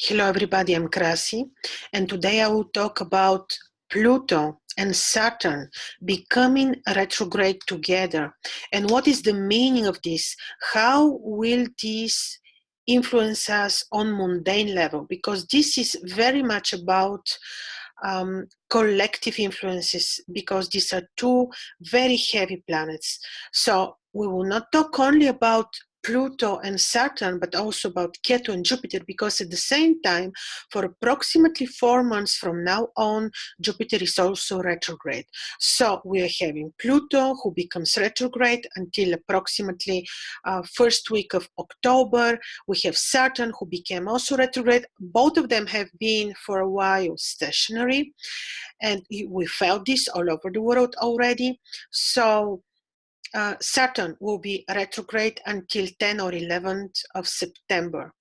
Hello everybody, I'm Krasi, and today I will talk about Pluto and Saturn becoming retrograde together. And what is the meaning of this? How will this influence us on mundane level? Because this is very much about collective influences, because these are two very heavy planets. So we will not talk only about Pluto and Saturn, but also about Ketu and Jupiter, because at the same time, for approximately 4 months from now on, Jupiter is also retrograde. So we are having Pluto, who becomes retrograde until approximately first week of October. We have Saturn, who became also retrograde. Both of them have been for a while stationary, and we felt this all over the world already. So Saturn will be retrograde until 10 or 11th of September.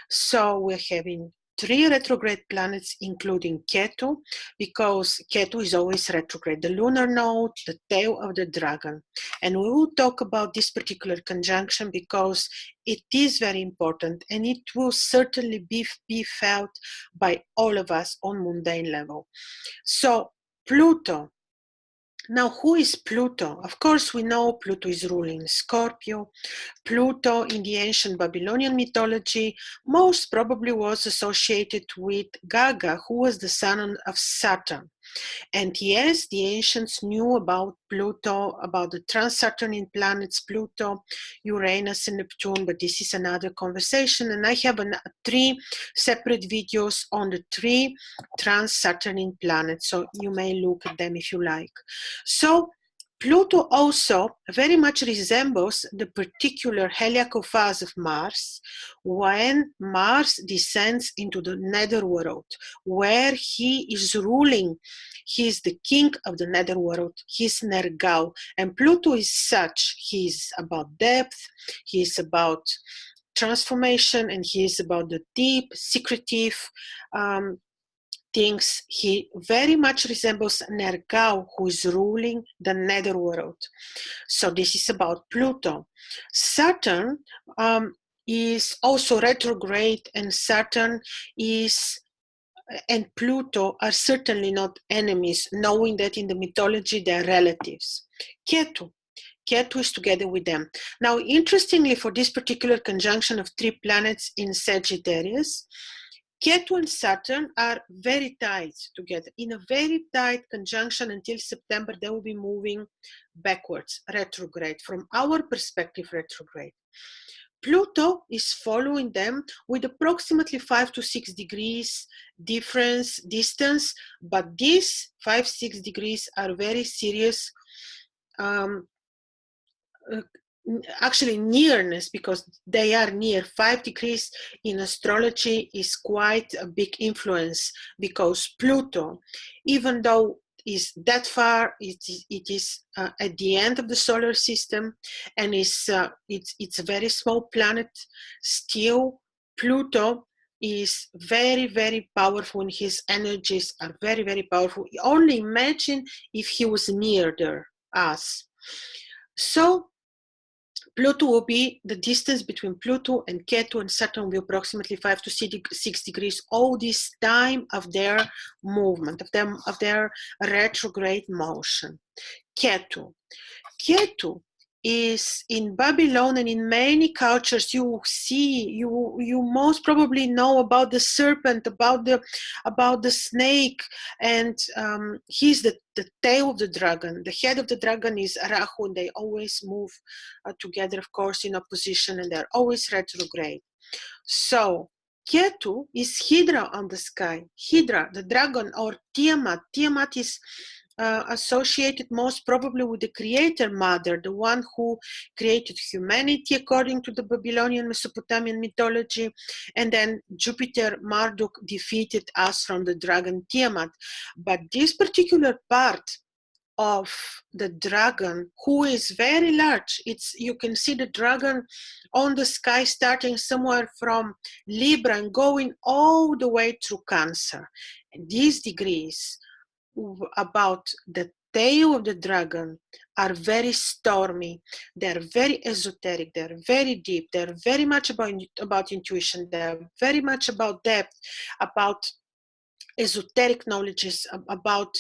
So we're having 3 retrograde planets, including Ketu, because Ketu is always retrograde, the lunar node, the tail of the dragon. And we will talk about this particular conjunction because it is very important, and it will certainly be felt by all of us on mundane level. So Pluto. Now, who is Pluto? Of course, we know Pluto is ruling Scorpio. Pluto in the ancient Babylonian mythology most probably was associated with Gaga, who was the son of Saturn. And yes, the ancients knew about Pluto, about the trans-Saturnian planets, Pluto, Uranus, and Neptune, but this is another conversation. And I have 3 separate videos on the 3 trans-Saturnian planets, so you may look at them if you like. So Pluto also very much resembles the particular heliacal phase of Mars when Mars descends into the netherworld, where he is ruling. He is the king of the netherworld. He's Nergal. And Pluto is such. He's about depth. He's about transformation. And he is about the deep, secretive things. He very much resembles Nergal, who is ruling the netherworld. So this is about Pluto. Saturn is also retrograde, and Saturn and Pluto are certainly not enemies, knowing that in the mythology they are relatives. Ketu is together with them. Now, interestingly, for this particular conjunction of 3 planets in Sagittarius, Ketu and Saturn are very tight together. In a very tight conjunction until September, they will be moving backwards, retrograde. From our perspective, retrograde. Pluto is following them with approximately 5 to 6 degrees distance, but these 5-6 degrees are very serious. Actually nearness, because they are near. 5 degrees in astrology is quite a big influence, because Pluto, even though is that far, it is at the end of the solar system, and it's a very small planet. Still, Pluto is very, very powerful, and his energies are very, very powerful. Only imagine if he was near us. So Pluto will be, the distance between Pluto and Ketu and Saturn will be approximately 5 to 6 degrees all this time of their movement, of their retrograde motion. Ketu is in Babylon, and in many cultures you most probably know about the serpent, about the snake, and he's the tail of the dragon. The head of the dragon is Rahu, and they always move together, of course, in opposition, and they're always retrograde. So Ketu is Hydra on the sky. Hydra, the dragon, or Tiamat. Tiamat is associated most probably with the creator mother, the one who created humanity according to the Babylonian Mesopotamian mythology. And then Jupiter, Marduk, defeated us from the dragon Tiamat. But this particular part of the dragon, who is very large, you can see the dragon on the sky starting somewhere from Libra and going all the way through Cancer. And these degrees about the tail of the dragon are very stormy. They're very esoteric. They're very deep. They're very much about intuition. They're very much about depth, about esoteric knowledges, about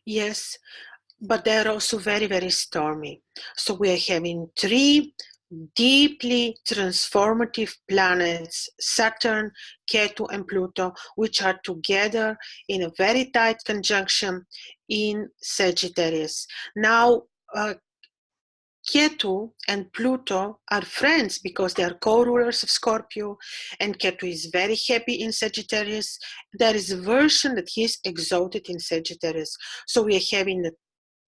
yes, but they're also very, very stormy. So we are having three deeply transformative planets, Saturn, Ketu, and Pluto, which are together in a very tight conjunction in Sagittarius. Now, Ketu and Pluto are friends because they are co-rulers of Scorpio, and Ketu is very happy in Sagittarius. There is a version that he is exalted in Sagittarius. So we are having the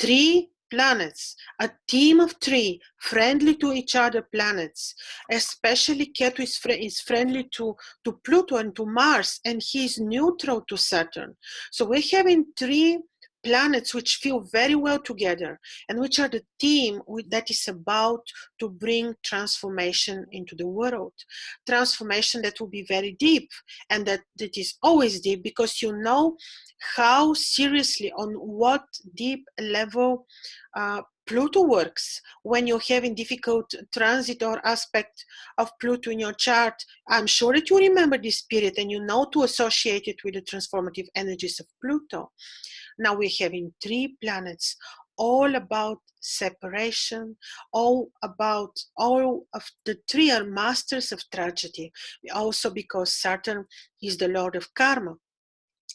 three planets, a team of three friendly to each other planets. Especially Ketu is friendly to Pluto and to Mars, and he is neutral to Saturn. So we're having three planets which feel very well together, and which are the team that is about to bring transformation into the world. Transformation that will be very deep, and that is always deep, because you know how seriously, on what deep level Pluto works. When you're having difficult transit or aspect of Pluto in your chart, I'm sure that you remember this period and you know to associate it with the transformative energies of Pluto. Now we're having three planets, all about separation, all of the three are masters of tragedy. Also because Saturn is the lord of karma.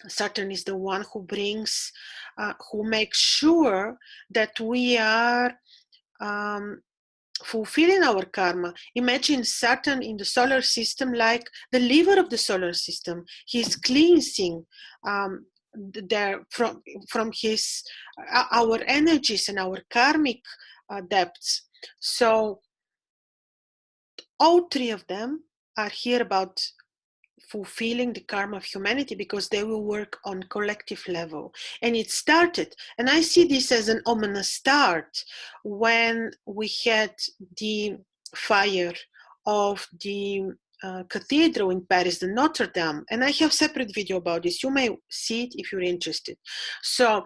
Saturn is the one who brings, who makes sure that we are fulfilling our karma. Imagine Saturn in the solar system like the liver of the solar system. He's cleansing there from his our energies and our karmic depths. So all three of them are here about fulfilling the karma of humanity, because they will work on collective level. And it started, and I see this as an ominous start, when we had the fire of the cathedral in Paris, the Notre Dame, and I have separate video about this. You may see it if you're interested. So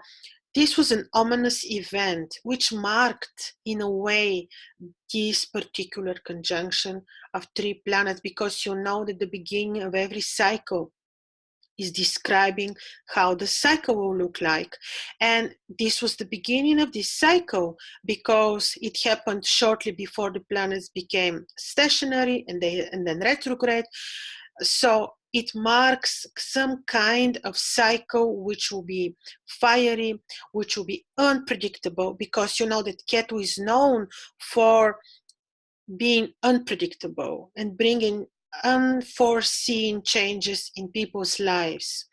this was an ominous event which marked, in a way, this particular conjunction of three planets, because you know that the beginning of every cycle is describing how the cycle will look like. And this was the beginning of this cycle because it happened shortly before the planets became stationary and then retrograde. So it marks some kind of cycle which will be fiery, which will be unpredictable, because you know that Ketu is known for being unpredictable and bringing unforeseen changes in people's lives.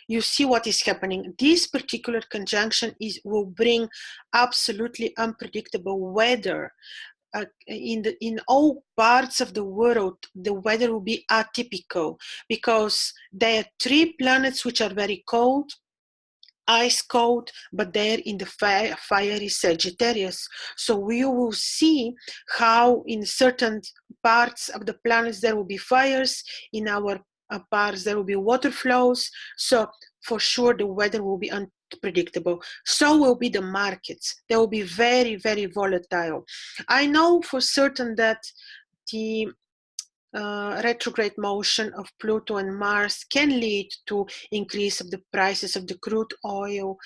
You see what is happening. This particular conjunction will bring absolutely unpredictable weather. In all parts of the world, the weather will be atypical, because there are three planets which are very cold, ice cold, but they're in the fiery Sagittarius. So we will see how in certain parts of the planets there will be fires, in our parts there will be water flows. So for sure the weather will be unpredictable. So will be the markets. They will be very, very volatile. I know for certain that the retrograde motion of Pluto and Mars can lead to increase of the prices of the crude oil,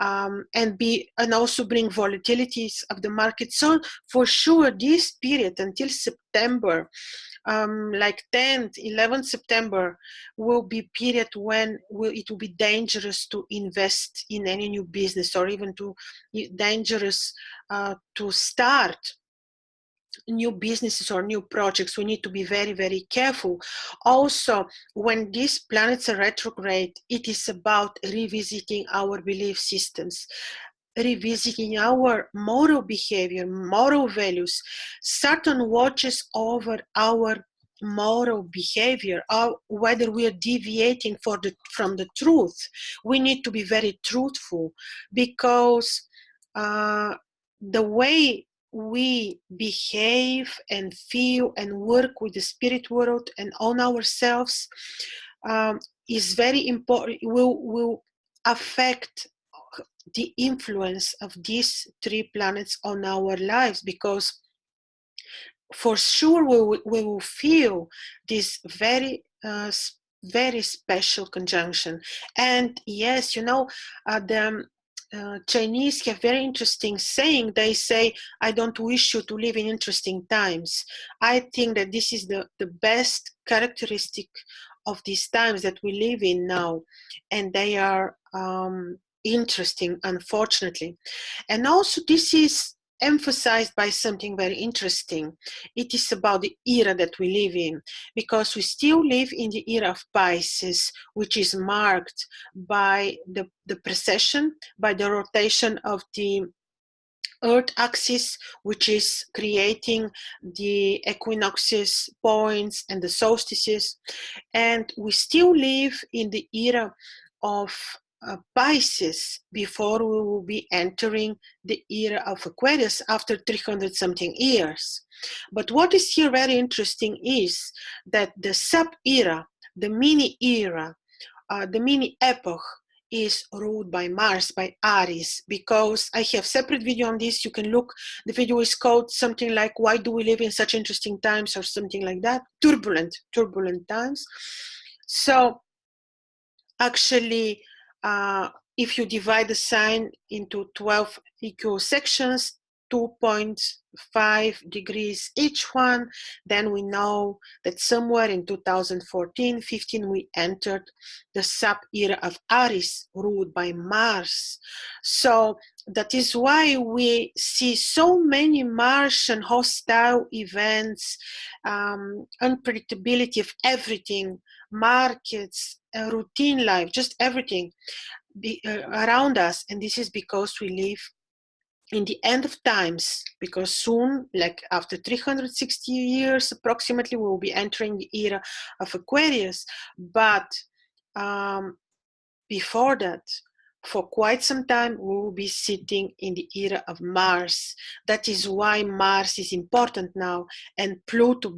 and also bring volatilities of the market. So for sure, this period until September, like 10th, 11th September, will be period when it will be dangerous to invest in any new business, or even dangerous to start new businesses or new projects. We need to be very, very careful. Also, when these planets are retrograde, it is about revisiting our belief systems, revisiting our moral behavior, moral values. Saturn watches over our moral behavior, whether we are deviating from the truth. We need to be very truthful, because the way we behave and feel and work with the spirit world and on ourselves is very important, will affect the influence of these three planets on our lives, because for sure we will feel this very special conjunction. And yes, the Chinese have very interesting saying. They say, I don't wish you to live in interesting times. I think that this is the best characteristic of these times that we live in now, and they are interesting, unfortunately. And also this is emphasized by something very interesting. It is about the era that we live in, because we still live in the era of Pisces, which is marked by the precession, by the rotation of the Earth axis, which is creating the equinoxes points and the solstices. And we still live in the era of Pisces before we will be entering the era of Aquarius after 300 something years. But what is here very interesting is that the sub-era, the mini era, the mini epoch is ruled by Mars, by Aries, because I have separate video on this. You can look, the video is called something like, why do we live in such interesting times, or something like that, turbulent times. So actually, if you divide the sign into 12 equal sections, 2.5 degrees each one, then we know that somewhere in 2014-15 we entered the sub-era of Aries, ruled by Mars. So that is why we see so many Martian hostile events, unpredictability of everything, markets, routine life, just everything around us. And this is because we live in the end of times, because soon, like after 360 years approximately, we will be entering the era of Aquarius. But before that, for quite some time, we will be sitting in the era of Mars. That is why Mars is important now, and Pluto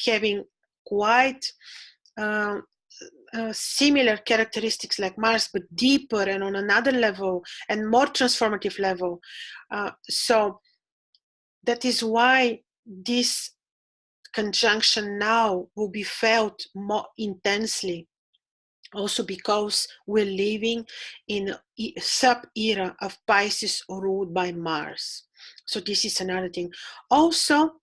having quite similar characteristics like Mars, but deeper and on another level and more transformative level. So that is why this conjunction now will be felt more intensely. Also because we're living in a sub-era of Pisces ruled by Mars. So this is another thing. Also,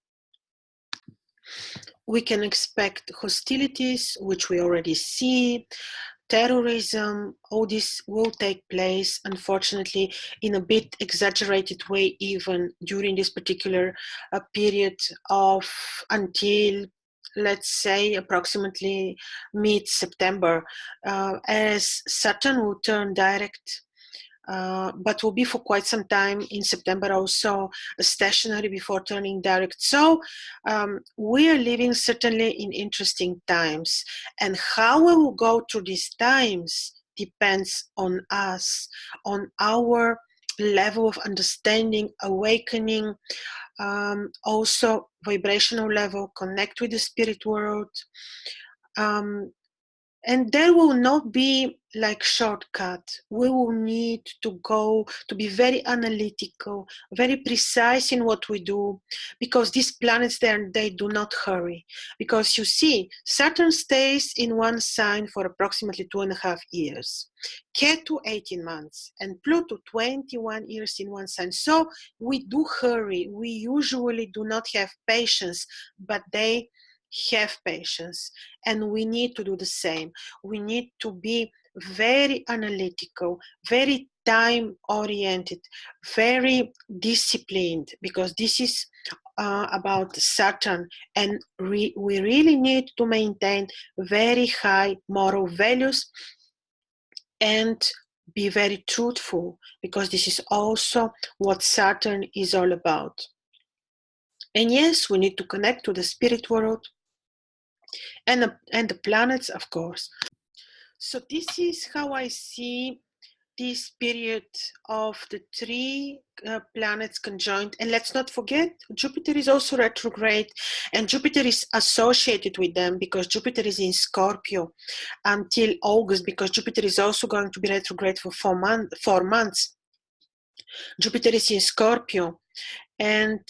we can expect hostilities, which we already see, terrorism. All this will take place, unfortunately, in a bit exaggerated way, even during this particular period of until, let's say, approximately mid-September, as Saturn will turn direct, but will be for quite some time in September, also stationary before turning direct. So we are living certainly in interesting times, and how we will go through these times depends on us, on our level of understanding, awakening, also vibrational level, connect with the spirit world. And there will not be like shortcut. We will need to go to be very analytical, very precise in what we do, because these planets they do not hurry. Because you see, Saturn stays in one sign for approximately 2.5 years, Ketu 18 months, and Pluto 21 years in one sign. So we do hurry. We usually do not have patience, but they have patience, and we need to do the same. We need to be very analytical, very time oriented, very disciplined, because this is about Saturn, and we really need to maintain very high moral values and be very truthful, because this is also what Saturn is all about. And yes, we need to connect to the spirit world and the planets, of course. So this is how I see this period of the three planets conjoined, and let's not forget Jupiter is also retrograde, and Jupiter is associated with them because Jupiter is in Scorpio until August, because Jupiter is also going to be retrograde for 4 months. Jupiter is in Scorpio, and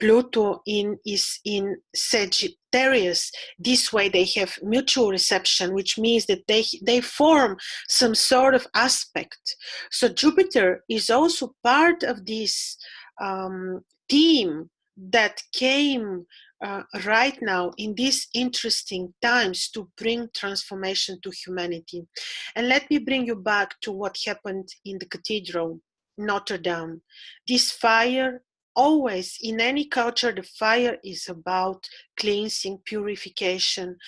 Pluto is in Sagittarius. This way they have mutual reception, which means that they form some sort of aspect. So Jupiter is also part of this team that came right now in these interesting times to bring transformation to humanity. And let me bring you back to what happened in the cathedral, Notre Dame. This fire, always in any culture, the fire is about cleansing, purification.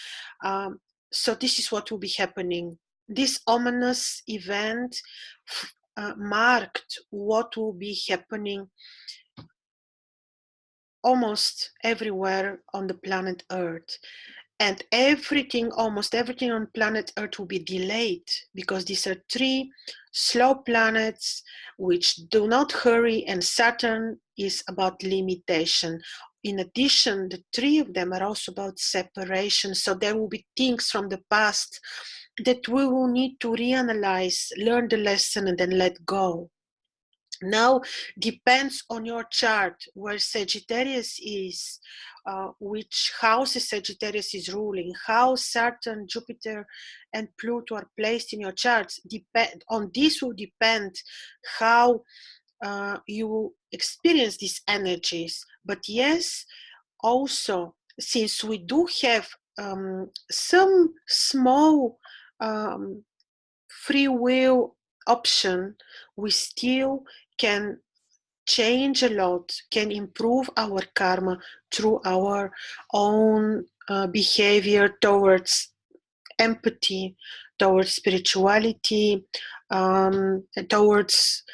So this is what will be happening. This ominous event marked what will be happening almost everywhere on the planet Earth. And almost everything on planet Earth will be delayed because these are three slow planets which do not hurry, and Saturn is about limitation. In addition, the three of them are also about separation. So there will be things from the past that we will need to reanalyze, learn the lesson, and then let go. Now, depends on your chart where Sagittarius is, which houses Sagittarius is ruling, how Saturn, Jupiter, and Pluto are placed in your charts. On this will depend how you experience these energies. But yes, also, since we do have some small free will option, we still can change a lot, can improve our karma through our own behavior towards empathy, towards spirituality, towards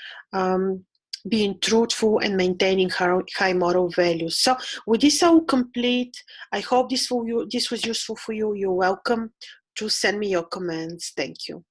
being truthful and maintaining high moral values. So with this I will complete. I hope this was useful for you. You're welcome to send me your comments. Thank you.